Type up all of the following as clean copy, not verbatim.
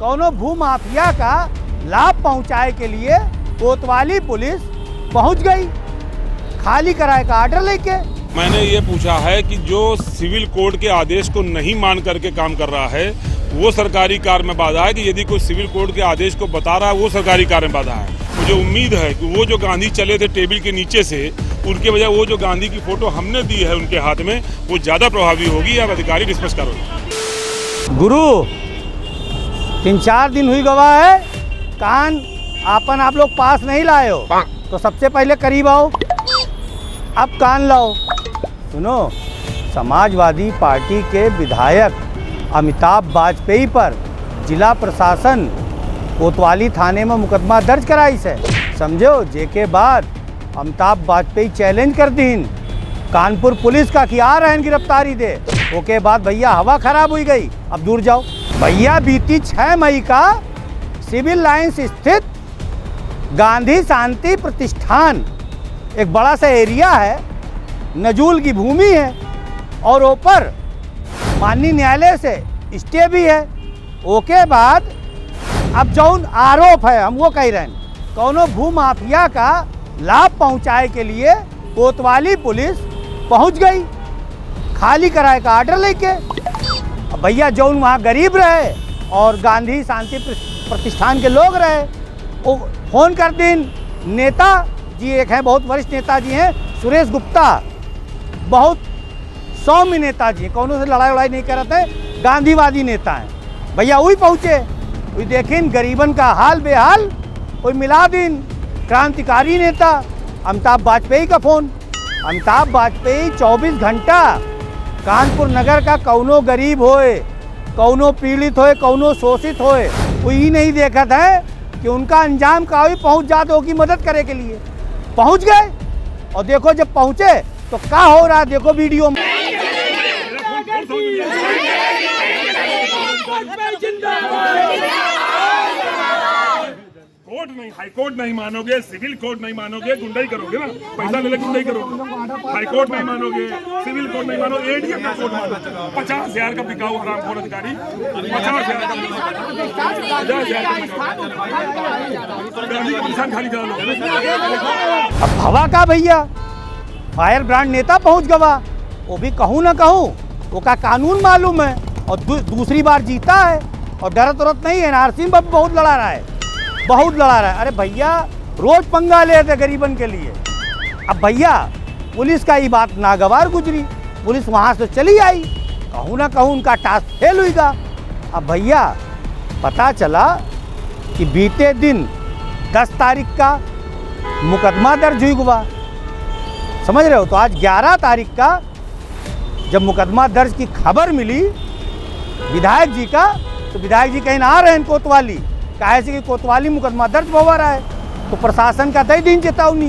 कौनो भू माफिया का लाभ पहुंचाए के लिए कोतवाली पुलिस पहुंच गई खाली कराए का आर्डर लेके। मैंने ये पूछा है कि जो सिविल कोर्ट के आदेश को नहीं मान करके काम कर रहा है वो सरकारी कार्य में बाधा है कि यदि कोई सिविल कोर्ट के आदेश को बता रहा है वो सरकारी कार्य में बाधा है। मुझे उम्मीद है कि वो जो गांधी चले थे टेबल के नीचे से, उनके बजाय वो जो गांधी की फोटो हमने दी है उनके हाथ में, वो ज़्यादा प्रभावी होगी। अब अधिकारी डिस्कस करो। गुरु 3-4 दिन हुई गवाह है, कान आपन आप लोग पास नहीं लाए हो तो सबसे पहले करीब आओ, अब कान लाओ। सुनो, समाजवादी पार्टी के विधायक अमिताभ वाजपेयी पर जिला प्रशासन कोतवाली थाने में मुकदमा दर्ज कराई से, समझो। जेके बाद अमिताभ वाजपेयी चैलेंज कर दीन कानपुर पुलिस का कि आ रहे हैं गिरफ्तारी दे। ओके बाद भैया हवा खराब हुई गई, अब दूर जाओ भैया। बीती 6 मई का सिविल लाइंस स्थित गांधी शांति प्रतिष्ठान एक बड़ा सा एरिया है, नजूल की भूमि है और ऊपर माननीय न्यायालय से स्टे भी है। ओके बाद अब जौन आरोप है हम वो कह रहे हैं, कौनो भू माफिया का लाभ पहुंचाए के लिए कोतवाली पुलिस पहुंच गई खाली कराए का आर्डर लेके। भैया जौन वहाँ गरीब रहे और गांधी शांति प्रतिष्ठान के लोग रहे, वो फोन कर दिन नेता जी एक हैं, बहुत वरिष्ठ नेता जी हैं, सुरेश गुप्ता, बहुत सौम्य नेता जी, कौनों से लड़ाई वड़ाई नहीं करते, गांधीवादी नेता हैं। भैया वही पहुँचे, वही देखें गरीबन का हाल बेहाल, वही मिला दिन क्रांतिकारी नेता अमिताभ वाजपेयी का फ़ोन। अमिताभ वाजपेयी 24 घंटा कानपुर नगर का कौनो गरीब होए, कौनो पीड़ित होए, कौनो शोषित होए, वो ही नहीं देखत है कि उनका अंजाम का भी पहुँच जाते हो कि मदद करे के लिए पहुँच गए। और देखो जब पहुँचे तो क्या हो रहा है, देखो वीडियो में। कोर्ट नहीं, हाई कोर्ट नहीं मानोगे, सिविल कोर्ट नहीं मानोगे, गुंडाई करोगे ना, पैसा ले लेके गुंडाई करोगे। हाई कोर्ट नहीं मानोगे, सिविल कोर्ट नहीं मानोगे, एडीएम का कोर्ट मानो। 50,000 का बिकाऊ हरामखोर अधिकारी, 50,000 का खाली करा लो। अब हवा का भैया फायर ब्रांड नेता पहुंच गवा, वो भी कहूँ ना कहूँ वो का कानून मालूम है और दूसरी बार जीता है और डरत उरत नहीं है। एनआरसी में बहुत लड़ा रहा है, बहुत लड़ा रहा है। अरे भैया रोज पंगा ले थे गरीबन के लिए। अब भैया पुलिस का ये बात नागवार गुजरी, पुलिस वहाँ से चली आई, कहूँ ना कहूँ उनका टास्क फेल हुईगा। अब भैया पता चला कि बीते दिन 10 तारीख का मुकदमा दर्ज हुई हुआ, समझ रहे हो। तो आज 11 तारीख का जब मुकदमा दर्ज की खबर मिली विधायक जी का, तो विधायक जी कहीं आ रहे हैं कोतवाली, काहे से कि कोतवाली मुकदमा दर्ज हुआ रहा है। तो प्रशासन का दे दिन चेतावनी,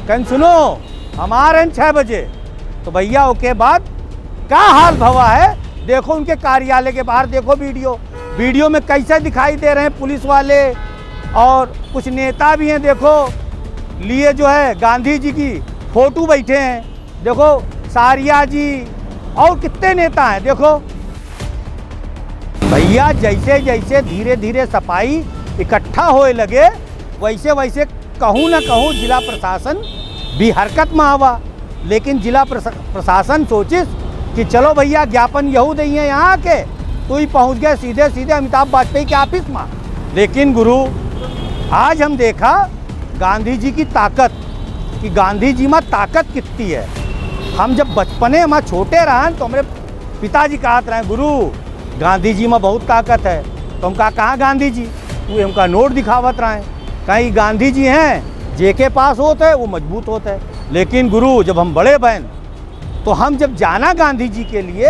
कहीं सुनो हम आ रहे हैं 6 बजे। तो भैया ओके बाद क्या हाल भवा है, देखो उनके कार्यालय के बाहर देखो वीडियो में कैसे दिखाई दे रहे हैं पुलिस वाले और कुछ नेता भी हैं। देखो लिए जो है गांधी जी की फोटो बैठे हैं, देखो सारिया जी और कितने नेता हैं। देखो भैया जैसे जैसे धीरे धीरे सफाई इकट्ठा होए लगे, वैसे वैसे कहूँ ना कहूँ जिला प्रशासन भी हरकत में आवा। लेकिन जिला प्रशासन सोचिस कि चलो भैया ज्ञापन यहू दिए यहाँ के, तो ही पहुँच गए सीधे सीधे अमिताभ वाजपेयी के ऑफिस में। लेकिन गुरु आज हम देखा गांधी जी की ताकत, कि गांधी जी में ताकत कितनी है। हम जब बचपने में छोटे रहे तो हमारे पिताजी कहते रहे गुरु गांधी जी में बहुत ताकत है। तो हम कहाँ गांधी जी, वो हमका नोट दिखावत रहे, कहीं गांधी जी हैं जेके पास होते हैं वो मजबूत होते हैं। लेकिन गुरु जब हम बड़े बहन तो हम जब जाना गांधी जी के लिए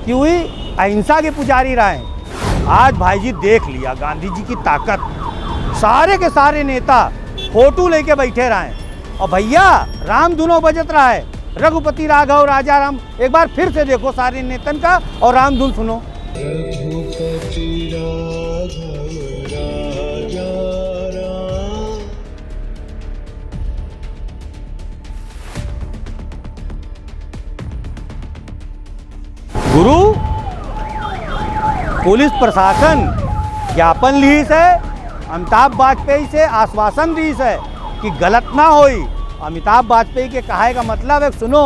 कि वही अहिंसा के पुजारी रहे। आज भाई जी देख लिया गांधी जी की ताकत, सारे के सारे नेता फोटो लेके बैठे रहे और भैया राम धुनो बजत रहा है, रघुपति राघव राजा राम। एक बार फिर से देखो सारे नेतन का और राम धुन सुनो। रघुपति राघव राजा राम। गुरु पुलिस प्रशासन ज्ञापन लीस है, अमिताभ वाजपेयी से आश्वासन दीस है कि गलत ना होई। अमिताभ वाजपेयी के कहे का मतलब है, सुनो,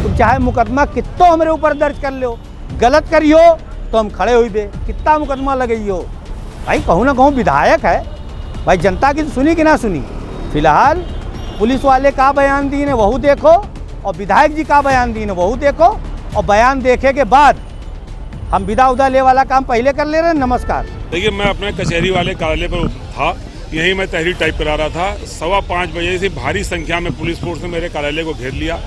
तुम चाहे मुकदमा कितो हमारे ऊपर दर्ज कर लो, गलत करियो तो हम खड़े हुई बे, कितना मुकदमा लगाइयो। भाई कहूँ ना कहूँ विधायक है भाई, जनता की सुनी कि ना सुनी। फिलहाल पुलिस वाले का बयान दी ने वह देखो, और विधायक जी का बयान दी ने वह देखो, और बयान देखे के बाद हम विदा उदा ले वाला काम पहले कर ले रहे हैं। नमस्कार। देखिए, मैं अपने कचहरी वाले कार्यालय पर था, यहीं मैं तहरीर टाइप करा रहा था। 5:15 बजे से भारी संख्या में पुलिस फोर्स ने मेरे कार्यालय को घेर लिया।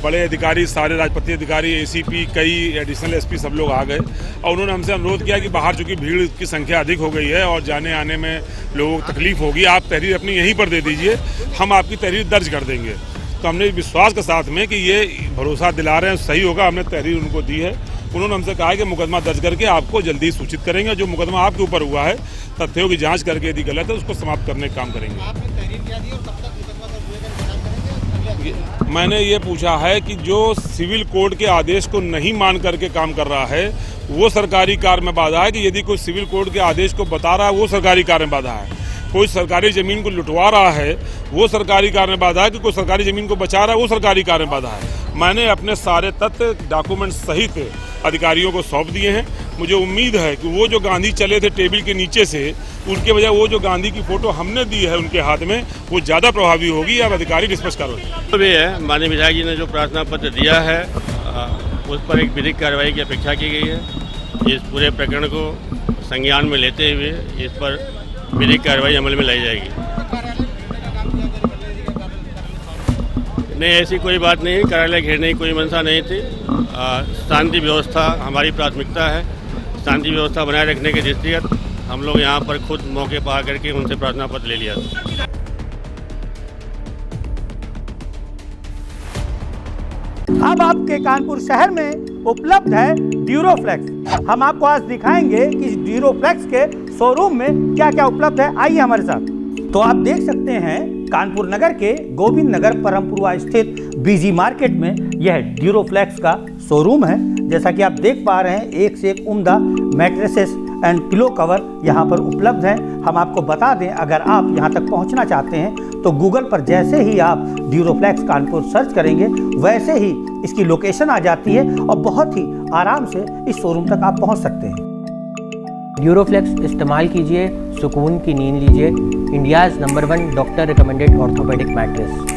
बड़े अधिकारी, सारे राजपत्रित अधिकारी, एसीपी, कई एडिशनल एसपी सब लोग आ गए और उन्होंने हमसे अनुरोध किया कि बाहर चूंकि भीड़ की संख्या अधिक हो गई है और जाने आने में लोगों को तकलीफ होगी, आप तहरीर अपनी यहीं पर दे दीजिए, हम आपकी तहरीर दर्ज कर देंगे। तो हमने विश्वास के साथ में कि ये भरोसा दिला रहे हैं सही होगा, हमने तहरीर उनको दी है। उन्होंने हमसे कहा कि मुकदमा दर्ज करके आपको जल्दी सूचित करेंगे। जो मुकदमा आपके ऊपर हुआ है, तथ्यों की जांच करके यदि गलत है उसको समाप्त करने का काम करेंगे। आपने तहरीर क्या दी और कब तक मुकदमा दर्ज होगा इंतजार करेंगे? मैंने ये पूछा है कि जो सिविल कोर्ट के आदेश को नहीं मान करके काम कर रहा है वो सरकारी कार्य में बाधा है, कि यदि कोई सिविल कोर्ट के आदेश को बता रहा है वो सरकारी कार्य में बाधा है। कोई सरकारी ज़मीन को लुटवा रहा है वो सरकारी कार्य में बाधा है, कि कोई सरकारी ज़मीन को बचा रहा है वो सरकारी कार्य में बाधा है। मैंने अपने सारे तथ्य डॉक्यूमेंट सहित अधिकारियों को सौंप दिए हैं। मुझे उम्मीद है कि वो जो गांधी चले थे टेबल के नीचे से, उनके बजाय वो जो गांधी की फोटो हमने दी है उनके हाथ में, वो ज़्यादा प्रभावी होगी। अब अधिकारी निष्पक्ष कार्रवाई तो भी है। माननीय विधायक जी ने जो प्रार्थना पत्र दिया है उस पर एक विधिक कार्रवाई की अपेक्षा की गई है। इस पूरे प्रकरण को संज्ञान में लेते हुए इस पर विधिक कार्रवाई अमल में लाई जाएगी। नहीं, ऐसी कोई बात नहीं, कार्यालय घेरने की कोई मंशा नहीं थी। शांति व्यवस्था हमारी प्राथमिकता है। शांति व्यवस्था बनाए रखने के दृष्टिगत हम लोग यहाँ पर खुद मौके पर आकर के उनसे प्रार्थना पत्र ले लिया था। अब आपके कानपुर शहर में उपलब्ध है ड्यूरोफ्लेक्स। हम आपको आज दिखाएंगे कि ड्यूरोफ्लेक्स के शोरूम में क्या क्या उपलब्ध है। आइए हमारे साथ। तो आप देख सकते हैं कानपुर नगर के गोविंद नगर परमपुरवा स्थित बीजी मार्केट में यह ड्यूरोफ्लेक्स का शोरूम है। जैसा कि आप देख पा रहे हैं, एक से एक उम्दा मैट्रेसेस एंड पिलो कवर यहाँ पर उपलब्ध हैं। हम आपको बता दें, अगर आप यहाँ तक पहुँचना चाहते हैं तो गूगल पर जैसे ही आप ड्यूरोफ्लेक्स कानपुर सर्च करेंगे वैसे ही इसकी लोकेशन आ जाती है और बहुत ही आराम से इस शोरूम तक आप पहुँच सकते हैं। ड्यूरोफ्लेक्स इस्तेमाल कीजिए, सुकून की नींद लीजिए। India's number 1 doctor recommended orthopaedic mattress.